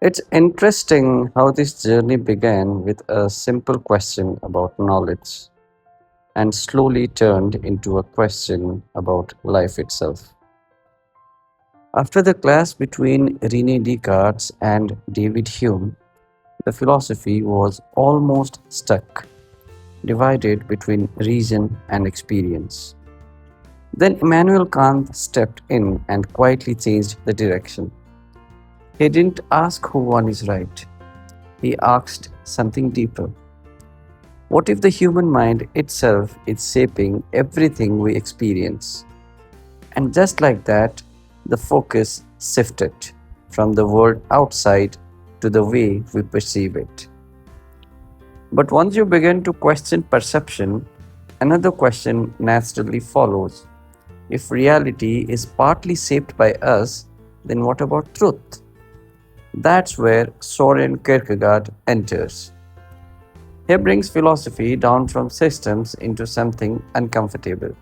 It's interesting how this journey began with a simple question about knowledge and slowly turned into a question about life itself. After the clash between Rene Descartes and David Hume, the philosophy was almost stuck, divided between reason and experience. Then Immanuel Kant stepped in and quietly changed the direction. He didn't ask who one is right, he asked something deeper. What if the human mind itself is shaping everything we experience? And just like that, the focus shifted from the world outside to the way we perceive it. But once you begin to question perception, another question naturally follows. If reality is partly shaped by us, then what about truth? That's where Soren Kierkegaard enters. He brings philosophy down from systems into something uncomfortable.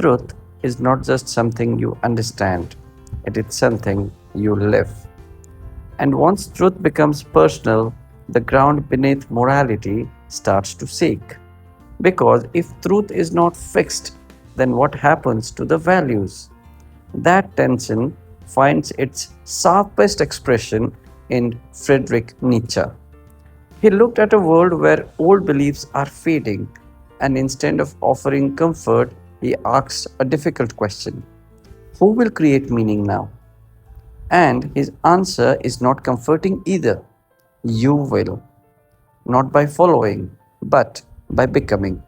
Truth is not just something you understand, it is something you live. And once truth becomes personal, the ground beneath morality starts to shake. Because if truth is not fixed, then what happens to the values? That tension finds its sharpest expression in Friedrich Nietzsche. He looked at a world where old beliefs are fading, and instead of offering comfort, he asks a difficult question: who will create meaning now? And his answer is not comforting either. You will, not by following, but by becoming.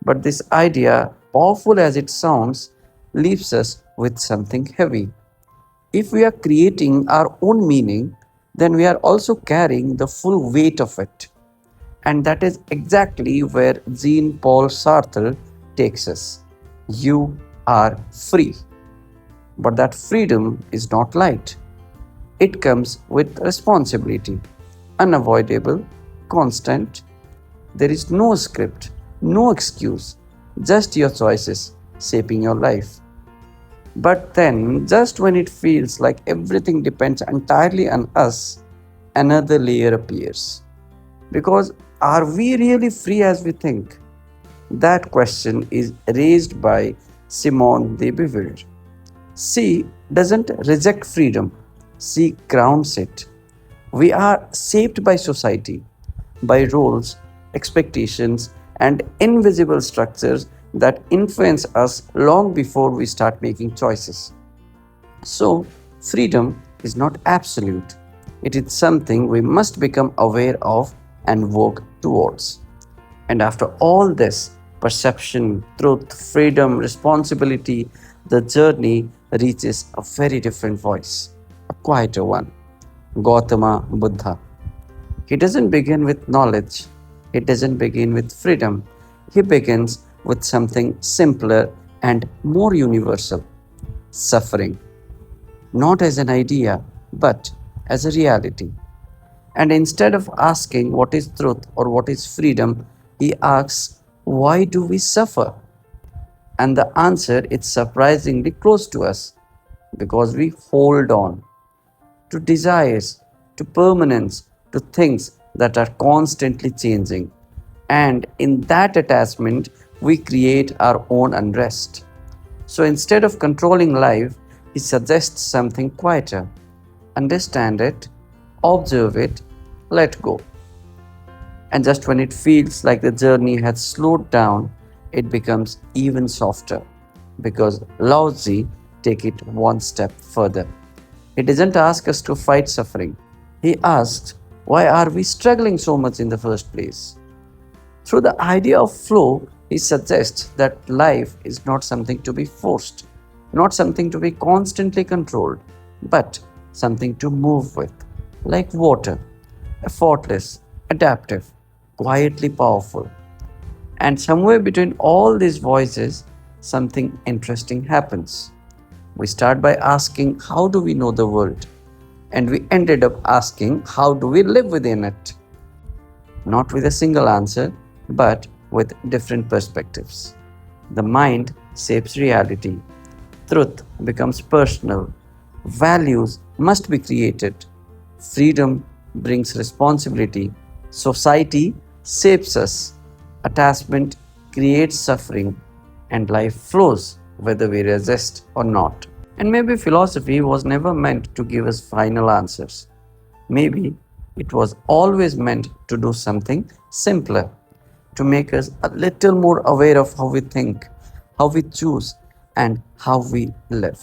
But this idea, powerful as it sounds, leaves us with something heavy. If we are creating our own meaning, then we are also carrying the full weight of it. And that is exactly where Jean Paul Sartre takes us. You are free. But that freedom is not light. It comes with responsibility, unavoidable, constant. There is no script, no excuse, just your choices shaping your life. But then, just when it feels like everything depends entirely on us, another layer appears. Because are we really free as we think? That question is raised by Simone de Beauvoir. She doesn't reject freedom, she grounds it. We are shaped by society, by roles, expectations, and invisible structures that influence us long before we start making choices. So, freedom is not absolute, it is something we must become aware of and work towards. And after all this perception, truth, freedom, responsibility, the journey reaches a very different voice, a quieter one: Gautama Buddha. He doesn't begin with knowledge, he doesn't begin with freedom, he begins with something simpler and more universal: suffering, not as an idea, but as a reality. And instead of asking what is truth or what is freedom, he asks, why do we suffer? And the answer is surprisingly close to us because we hold on to desires, to permanence, to things that are constantly changing. And in that attachment, we create our own unrest. So instead of controlling life, he suggests something quieter: understand it, observe it, let go. And just when it feels like the journey has slowed down, it becomes even softer because Lao Tzu take it one step further. He doesn't ask us to fight suffering. He asks, why are we struggling so much in the first place? Through the idea of flow, he suggests that life is not something to be forced, not something to be constantly controlled, but something to move with, like water, effortless, adaptive, quietly powerful. And somewhere between all these voices, something interesting happens. We start by asking, how do we know the world? And we ended up asking, how do we live within it? Not with a single answer, but with different perspectives. The mind shapes reality. Truth becomes personal. Values must be created. Freedom brings responsibility. Society shapes us. Attachment creates suffering, and life flows whether we resist or not. And maybe philosophy was never meant to give us final answers. Maybe it was always meant to do something simpler, to make us a little more aware of how we think, how we choose, and how we live.